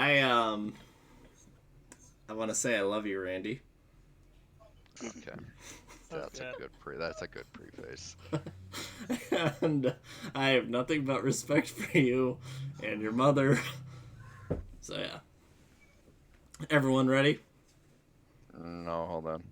I I want to say I love you, Randy. Okay. Okay. That's a good preface. And I have nothing but respect for you and your mother. So yeah. Everyone ready? No, hold on.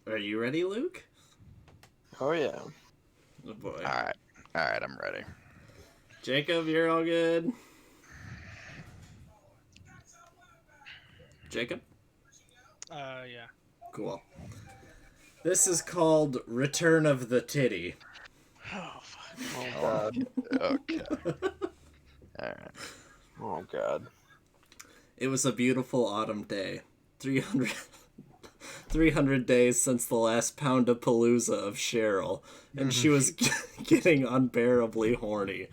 Are you ready, Luke? Oh yeah. Oh boy. Alright, I'm ready. Jacob, you're all good. Jacob? Yeah. Cool. This is called Return of the Tiddy. Oh, fuck. Oh god. Okay. Alright. Oh god. It was a beautiful autumn day. 300, 300 days since the last pound of palooza of Cheryl, and she was getting unbearably horny.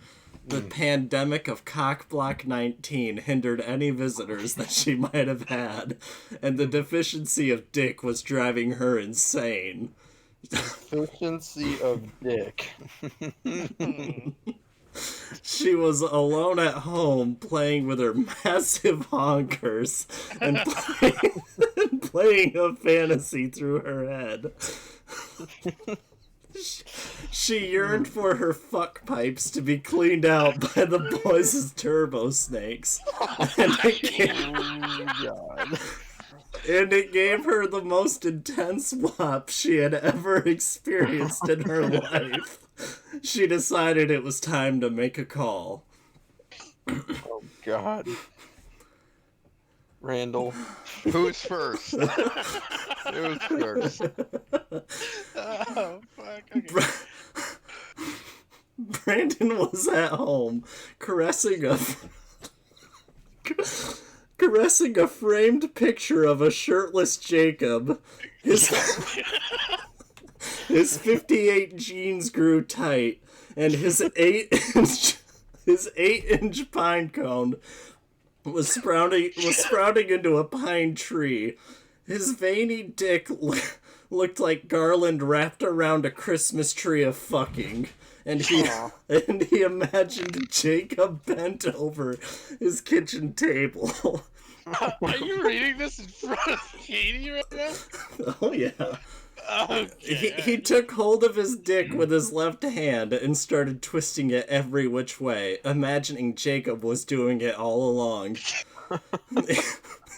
The pandemic of Cockblock 19 hindered any visitors that she might have had, and the deficiency of dick was driving her insane. Efficiency of dick. She was alone at home playing with her massive honkers and playing a fantasy through her head. She yearned for her fuck pipes to be cleaned out by the boys' turbo snakes. And God. it gave her the most intense whop she had ever experienced in her life. She decided it was time to make a call. Oh god. Randall. Who's first? Who's first? Oh, fuck. Okay. Brandon was at home caressing a framed picture of a shirtless Jacob. His 58 jeans grew tight, and his 8-inch pine cone was sprouting into a pine tree. His veiny dick looked like garland wrapped around a Christmas tree of fucking. And he imagined Jacob bent over his kitchen table. Are you reading this in front of Katie right now? Oh yeah. Okay. He took hold of his dick with his left hand and started twisting it every which way, imagining Jacob was doing it all along.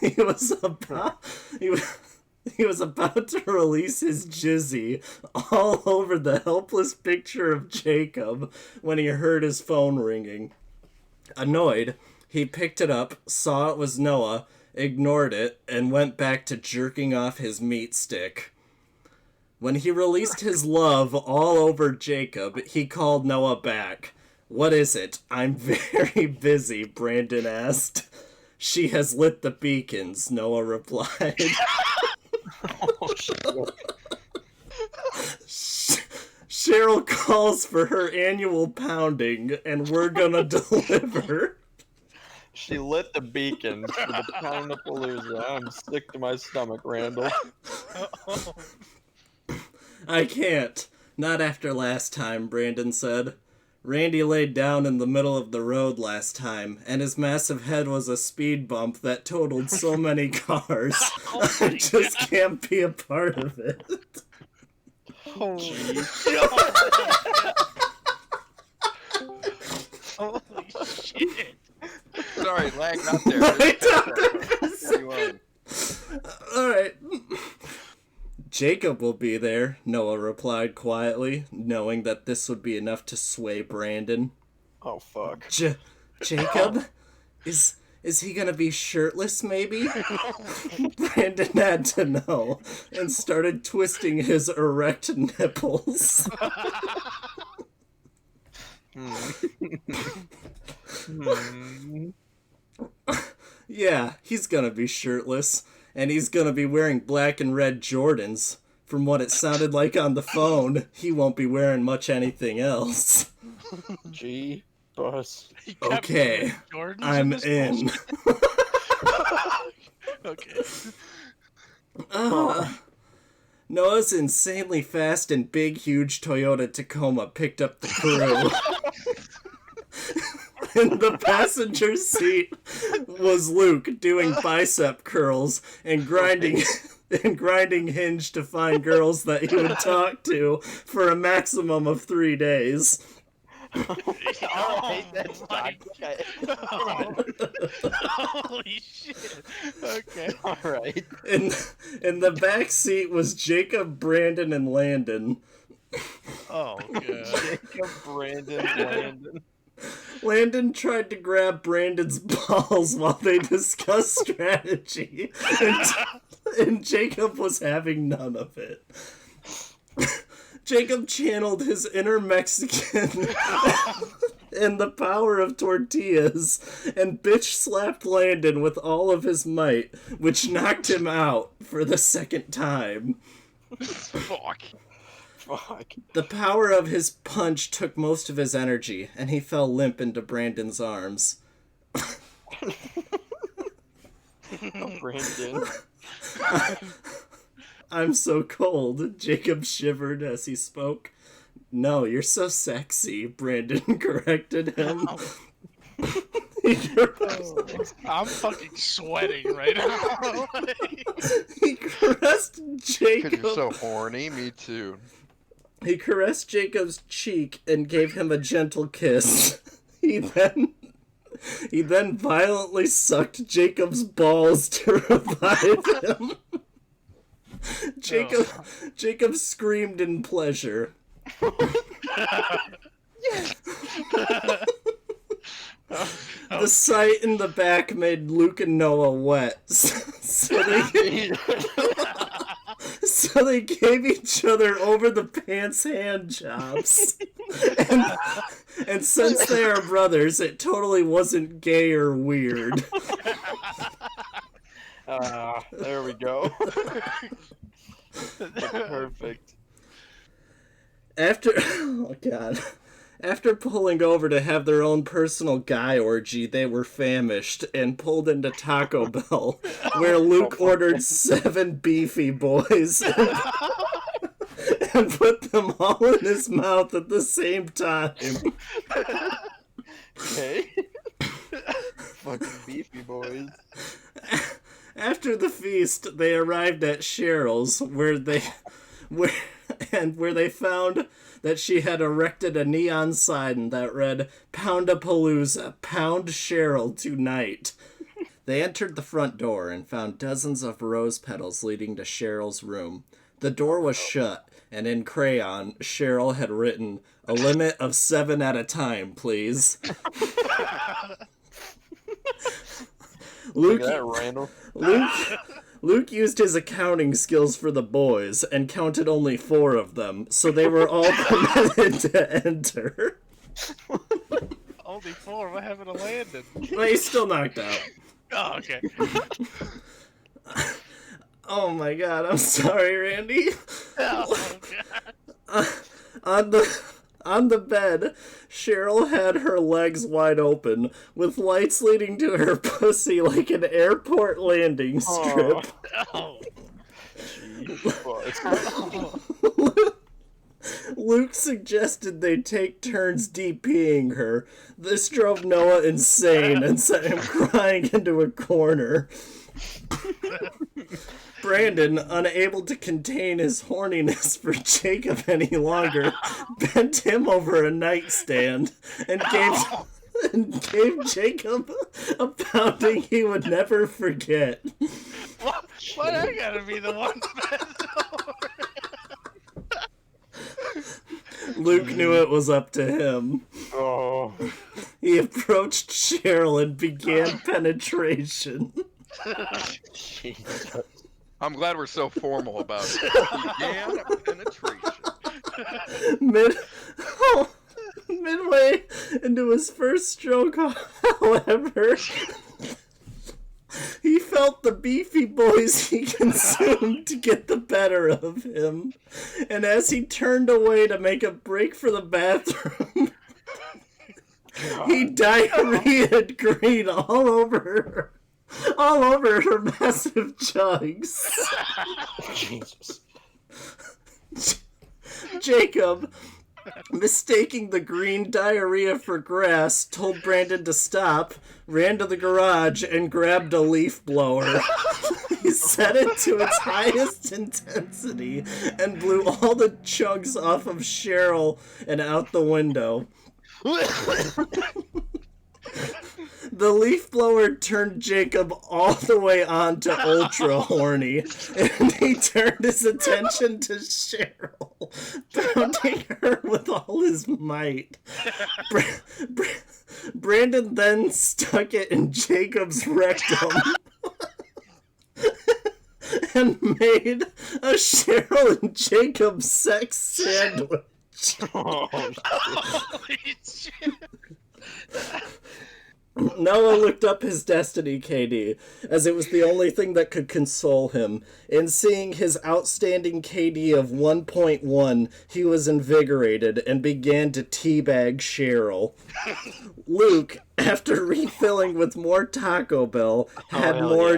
he was about to release his jizzy all over the helpless picture of Jacob when he heard his phone ringing. Annoyed, he picked it up, saw it was Noah, ignored it, and went back to jerking off his meat stick. When he released his love all over Jacob, he called Noah back. "What is it? I'm very busy," Brandon asked. "She has lit the beacons," Noah replied. Oh shit. Cheryl calls for her annual pounding, and we're gonna deliver. She lit the beacon for the pound of Palooza. I'm sick to my stomach, Randall. I can't. Not after last time, Brandon said. Randy laid down in the middle of the road last time, and his massive head was a speed bump that totaled so many cars. I just can't be a part of it. Holy Holy shit. Sorry, lag not there. Alright. Jacob will be there, Noah replied quietly, knowing that this would be enough to sway Brandon. Oh fuck. Jacob? Is he gonna be shirtless, maybe? Brandon had to know, and started twisting his erect nipples. Yeah, he's gonna be shirtless, and he's gonna be wearing black and red Jordans. From what it sounded like on the phone, he won't be wearing much anything else. G bus. He kept Okay, wearing Jordans I'm this in. bullshit? Okay. Noah's insanely fast and big, huge Toyota Tacoma picked up the crew. In the passenger seat was Luke doing bicep curls and grinding Hinge to find girls that he would talk to for a maximum of 3 days. Alright, that's my not Holy shit. Okay. Alright. In the back seat was Jacob, Brandon, and Landon. Oh, God. Jacob, Brandon, Landon. Landon tried to grab Brandon's balls while they discussed strategy, and Jacob was having none of it. Jacob channeled his inner Mexican and the power of tortillas and bitch slapped Landon with all of his might, which knocked him out for the second time. Fuck. Fuck. The power of his punch took most of his energy, and he fell limp into Brandon's arms. Oh, Brandon. I'm so cold, Jacob shivered as he spoke. No, you're so sexy, Brandon corrected him. I'm fucking sweating right now. He caressed Jacob. Because you're so horny. Me too. He caressed Jacob's cheek and gave him a gentle kiss. He then violently sucked Jacob's balls to revive him. Jacob screamed in pleasure. The sight in the back made Luke and Noah wet, so they gave each other over the pants hand jobs. And since they are brothers, it totally wasn't gay or weird. There we go. Perfect. After pulling over to have their own personal guy orgy, they were famished and pulled into Taco Bell, where Luke ordered 7 beefy boys and put them all in his mouth at the same time. Okay. Fucking beefy boys. After the feast, they arrived at Cheryl's, where they found that she had erected a neon sign that read, "Poundapalooza, pound Cheryl tonight." They entered the front door and found dozens of rose petals leading to Cheryl's room. The door was shut, and in crayon, Cheryl had written, "A limit of 7 at a time, please." Look at that, Randall. Luke used his accounting skills for the boys and counted only 4 of them, so they were all permitted to enter. Only 4? What happened to Landon? But he's still knocked out. Oh, okay. Oh my god, I'm sorry, Randy. Oh, God. On the bed, Cheryl had her legs wide open, with lights leading to her pussy like an airport landing strip. Oh. Luke suggested they take turns DPing her. This drove Noah insane and sent him crying into a corner. Brandon, unable to contain his horniness for Jacob any longer, bent him over a nightstand and gave Jacob a pounding he would never forget. What I gotta be the one bent over? Luke knew it was up to him. Oh. He approached Cheryl and began penetration. Jesus. I'm glad we're so formal about it. Began penetration. Midway into his first stroke, however, he felt the beefy boys he consumed to get the better of him. And as he turned away to make a break for the bathroom, he diarrhea'd green all over her massive jugs. Jesus. Jacob, mistaking the green diarrhea for grass, told Brandon to stop, ran to the garage, and grabbed a leaf blower. He set it to its highest intensity and blew all the chunks off of Cheryl and out the window. The leaf blower turned Jacob all the way on to ultra horny, and he turned his attention to Cheryl, pounding her with all his might. Brandon then stuck it in Jacob's rectum and made a Cheryl and Jacob sex sandwich. Holy shit. Noah looked up his destiny, KD, as it was the only thing that could console him. In seeing his outstanding KD of 1.1, he was invigorated and began to teabag Cheryl. Luke, after refilling with more Taco Bell, had more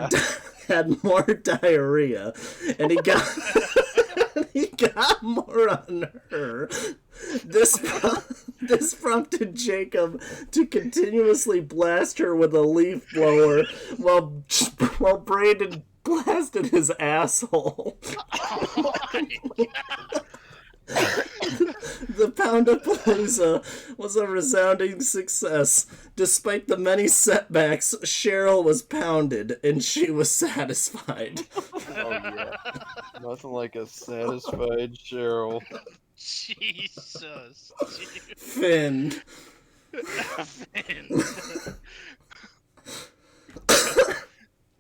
diarrhea, and he got more on her. This prompted Jacob to continuously blast her with a leaf blower while Brandon blasted his asshole. Oh my God. The Pound-A-Palooza was a resounding success. Despite the many setbacks, Cheryl was pounded, and she was satisfied. Oh, yeah. Nothing like a satisfied Cheryl. Jesus. Finn. Finn.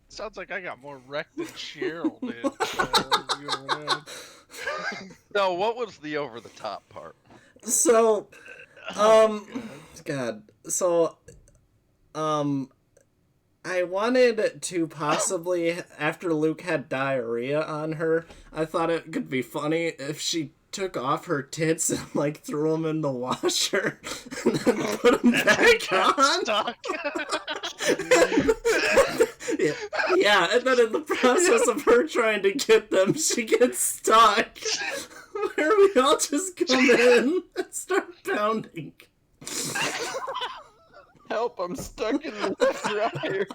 Sounds like I got more wrecked than Cheryl did. No, what was the over the top part? So, God. So, I wanted to possibly, after Luke had diarrhea on her, I thought it could be funny if she took off her tits and, like, threw them in the washer and then put them back on. Stuck. Yeah, and then in the process of her trying to get them, she gets stuck. Where we all just come in and start pounding. Help, I'm stuck in the dryer.